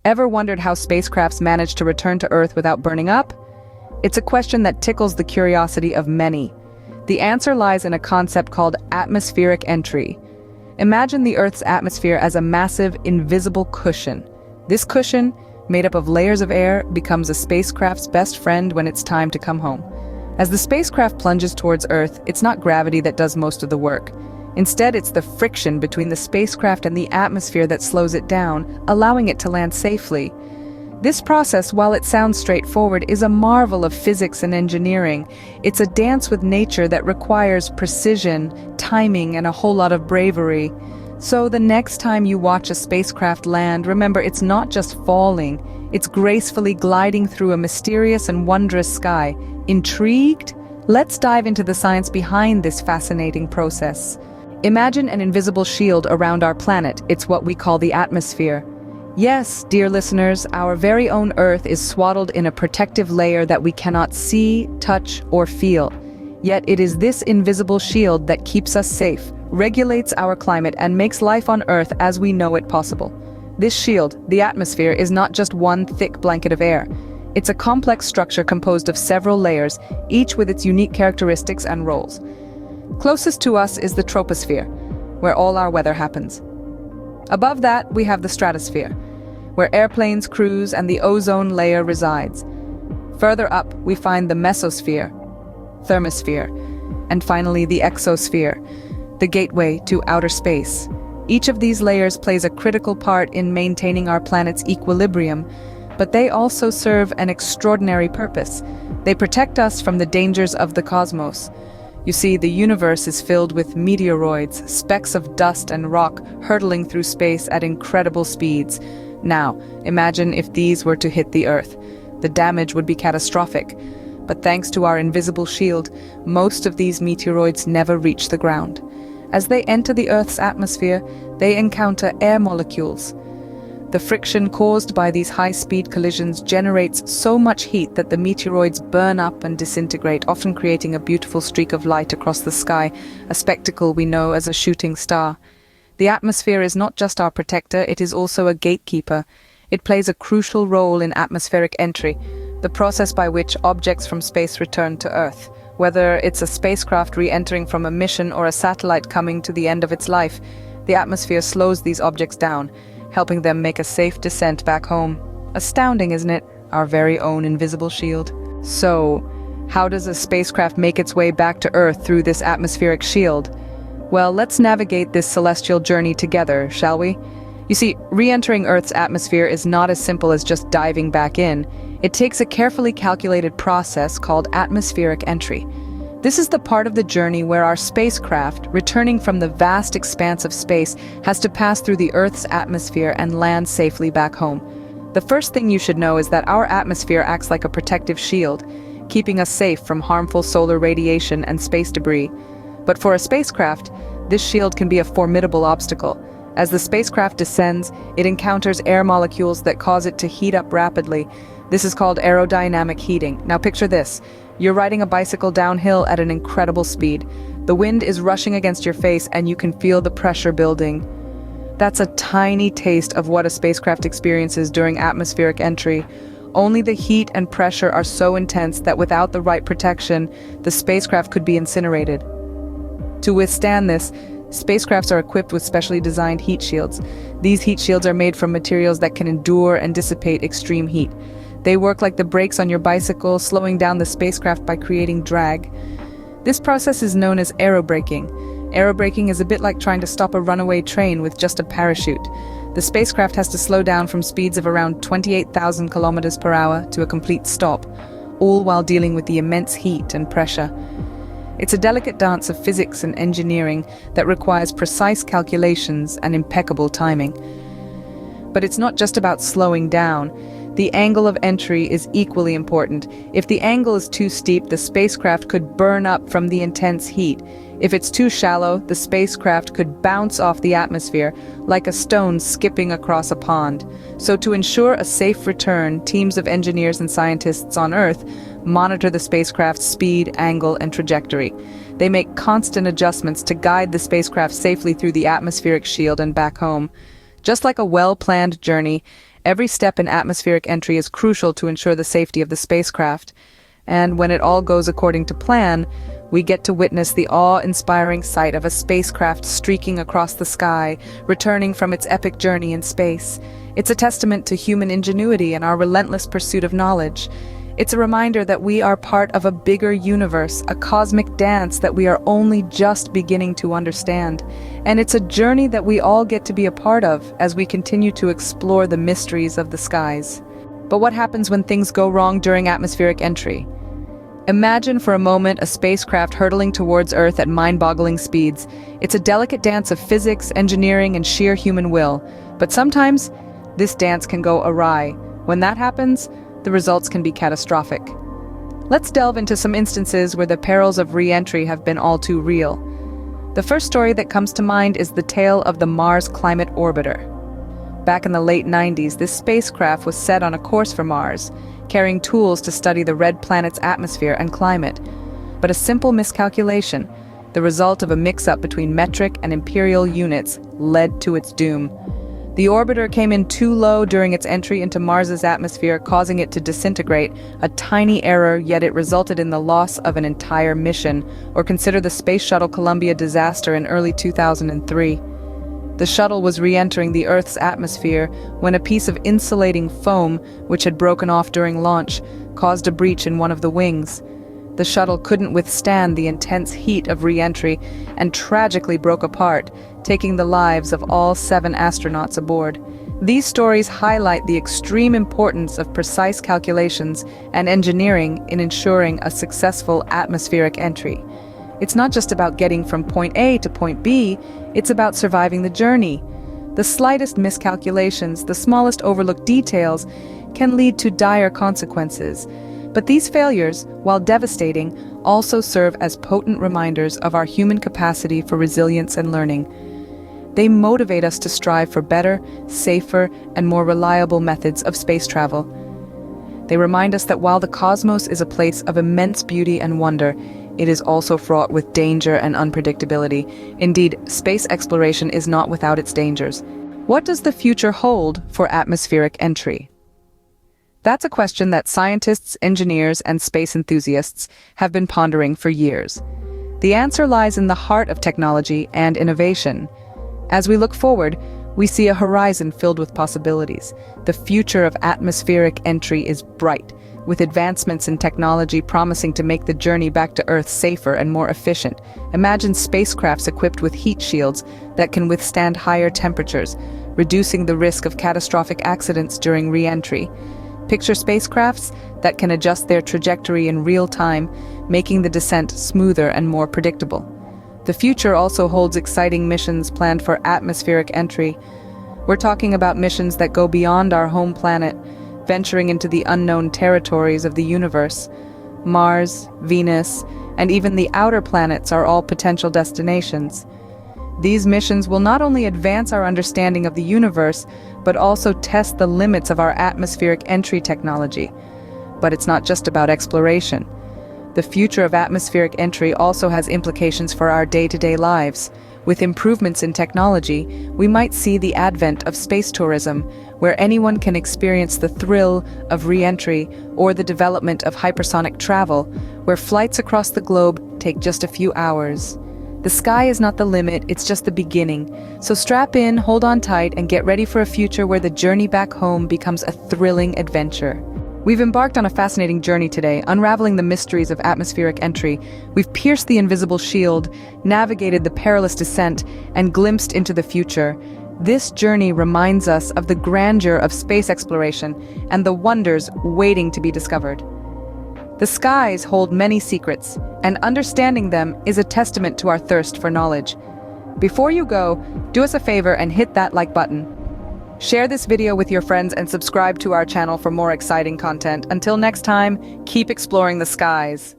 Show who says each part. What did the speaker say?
Speaker 1: Ever wondered how spacecrafts manage to return to Earth without burning up? It's a question that tickles the curiosity of many. The answer lies in a concept called atmospheric entry. Imagine the Earth's atmosphere as a massive, invisible cushion. This cushion, made up of layers of air, becomes a spacecraft's best friend when it's time to come home. As the spacecraft plunges towards Earth, it's not gravity that does most of the work. Instead, it's the friction between the spacecraft and the atmosphere that slows it down, allowing it to land safely. This process, while it sounds straightforward, is a marvel of physics and engineering. It's a dance with nature that requires precision, timing, and a whole lot of bravery. So the next time you watch a spacecraft land, remember it's not just falling, it's gracefully gliding through a mysterious and wondrous sky. Intrigued? Let's dive into the science behind this fascinating process. Imagine an invisible shield around our planet. It's what we call the atmosphere. Yes, dear listeners, our very own Earth is swaddled in a protective layer that we cannot see, touch, or feel. Yet it is this invisible shield that keeps us safe, regulates our climate, and makes life on Earth as we know it possible. This shield, the atmosphere, is not just one thick blanket of air. It's a complex structure composed of several layers, each with its unique characteristics and roles. Closest to us is the troposphere, where all our weather happens. Above that, we have the stratosphere, where airplanes cruise and the ozone layer resides. Further up, we find the mesosphere, thermosphere, and finally the exosphere, the gateway to outer space. Each of these layers plays a critical part in maintaining our planet's equilibrium, but they also serve an extraordinary purpose. They protect us from the dangers of the cosmos. You see, the universe is filled with meteoroids, specks of dust and rock hurtling through space at incredible speeds. Now, imagine if these were to hit the Earth. The damage would be catastrophic. But thanks to our invisible shield, most of these meteoroids never reach the ground. As they enter the Earth's atmosphere, they encounter air molecules. The friction caused by these high-speed collisions generates so much heat that the meteoroids burn up and disintegrate, often creating a beautiful streak of light across the sky, a spectacle we know as a shooting star. The atmosphere is not just our protector, it is also a gatekeeper. It plays a crucial role in atmospheric entry, the process by which objects from space return to Earth. Whether it's a spacecraft re-entering from a mission or a satellite coming to the end of its life, the atmosphere slows these objects down, helping them make a safe descent back home. Astounding, isn't it? Our very own invisible shield. So, how does a spacecraft make its way back to Earth through this atmospheric shield? Well, let's navigate this celestial journey together, shall we? You see, re-entering Earth's atmosphere is not as simple as just diving back in. It takes a carefully calculated process called atmospheric entry. This is the part of the journey where our spacecraft, returning from the vast expanse of space, has to pass through the Earth's atmosphere and land safely back home. The first thing you should know is that our atmosphere acts like a protective shield, keeping us safe from harmful solar radiation and space debris. But for a spacecraft, this shield can be a formidable obstacle. As the spacecraft descends, it encounters air molecules that cause it to heat up rapidly. This is called aerodynamic heating. Now picture this. You're riding a bicycle downhill at an incredible speed. The wind is rushing against your face and you can feel the pressure building. That's a tiny taste of what a spacecraft experiences during atmospheric entry. Only the heat and pressure are so intense that without the right protection, the spacecraft could be incinerated. To withstand this, spacecrafts are equipped with specially designed heat shields. These heat shields are made from materials that can endure and dissipate extreme heat. They work like the brakes on your bicycle, slowing down the spacecraft by creating drag. This process is known as aerobraking. Aerobraking is a bit like trying to stop a runaway train with just a parachute. The spacecraft has to slow down from speeds of around 28,000 kilometers per hour to a complete stop, all while dealing with the immense heat and pressure. It's a delicate dance of physics and engineering that requires precise calculations and impeccable timing. But it's not just about slowing down. The angle of entry is equally important. If the angle is too steep, the spacecraft could burn up from the intense heat. If it's too shallow, the spacecraft could bounce off the atmosphere, like a stone skipping across a pond. So to ensure a safe return, teams of engineers and scientists on Earth monitor the spacecraft's speed, angle, and trajectory. They make constant adjustments to guide the spacecraft safely through the atmospheric shield and back home. Just like a well-planned journey, Every step in atmospheric entry is crucial to ensure the safety of the spacecraft. And when it all goes according to plan, we get to witness the awe-inspiring sight of a spacecraft streaking across the sky, returning from its epic journey in space. It's a testament to human ingenuity and our relentless pursuit of knowledge. It's a reminder that we are part of a bigger universe, a cosmic dance that we are only just beginning to understand. And it's a journey that we all get to be a part of as we continue to explore the mysteries of the skies. But what happens when things go wrong during atmospheric entry? Imagine for a moment a spacecraft hurtling towards Earth at mind-boggling speeds. It's a delicate dance of physics, engineering, and sheer human will. But sometimes, this dance can go awry. When that happens, the results can be catastrophic. Let's delve into some instances where the perils of re-entry have been all too real. The first story that comes to mind is the tale of the Mars Climate Orbiter. Back in the late 90s, this spacecraft was set on a course for Mars, carrying tools to study the red planet's atmosphere and climate. But a simple miscalculation, the result of a mix-up between metric and imperial units, led to its doom. The orbiter came in too low during its entry into Mars's atmosphere, causing it to disintegrate, a tiny error, yet it resulted in the loss of an entire mission. Or consider the Space Shuttle Columbia disaster in early 2003. The shuttle was re-entering the Earth's atmosphere when a piece of insulating foam, which had broken off during launch, caused a breach in one of the wings. The shuttle couldn't withstand the intense heat of re-entry and tragically broke apart, taking the lives of all 7 astronauts aboard. These stories highlight the extreme importance of precise calculations and engineering in ensuring a successful atmospheric entry. It's not just about getting from point A to point B, it's about surviving the journey. The slightest miscalculations, the smallest overlooked details, can lead to dire consequences. But these failures, while devastating, also serve as potent reminders of our human capacity for resilience and learning. They motivate us to strive for better, safer, and more reliable methods of space travel. They remind us that while the cosmos is a place of immense beauty and wonder, it is also fraught with danger and unpredictability. Indeed, space exploration is not without its dangers. What does the future hold for atmospheric entry? That's a question that scientists, engineers, and space enthusiasts have been pondering for years. The answer lies in the heart of technology and innovation. As we look forward, we see a horizon filled with possibilities. The future of atmospheric entry is bright, with advancements in technology promising to make the journey back to Earth safer and more efficient. Imagine spacecrafts equipped with heat shields that can withstand higher temperatures, reducing the risk of catastrophic accidents during re-entry. Picture spacecrafts that can adjust their trajectory in real time, making the descent smoother and more predictable. The future also holds exciting missions planned for atmospheric entry. We're talking about missions that go beyond our home planet, venturing into the unknown territories of the universe. Mars, Venus, and even the outer planets are all potential destinations. These missions will not only advance our understanding of the universe, but also test the limits of our atmospheric entry technology. But it's not just about exploration. The future of atmospheric entry also has implications for our day-to-day lives. With improvements in technology, we might see the advent of space tourism, where anyone can experience the thrill of re-entry, or the development of hypersonic travel, where flights across the globe take just a few hours. The sky is not the limit, it's just the beginning. So strap in, hold on tight, and get ready for a future where the journey back home becomes a thrilling adventure. We've embarked on a fascinating journey today, unraveling the mysteries of atmospheric entry. We've pierced the invisible shield, navigated the perilous descent, and glimpsed into the future. This journey reminds us of the grandeur of space exploration and the wonders waiting to be discovered. The skies hold many secrets, and understanding them is a testament to our thirst for knowledge. Before you go, do us a favor and hit that like button. Share this video with your friends and subscribe to our channel for more exciting content. Until next time, keep exploring the skies.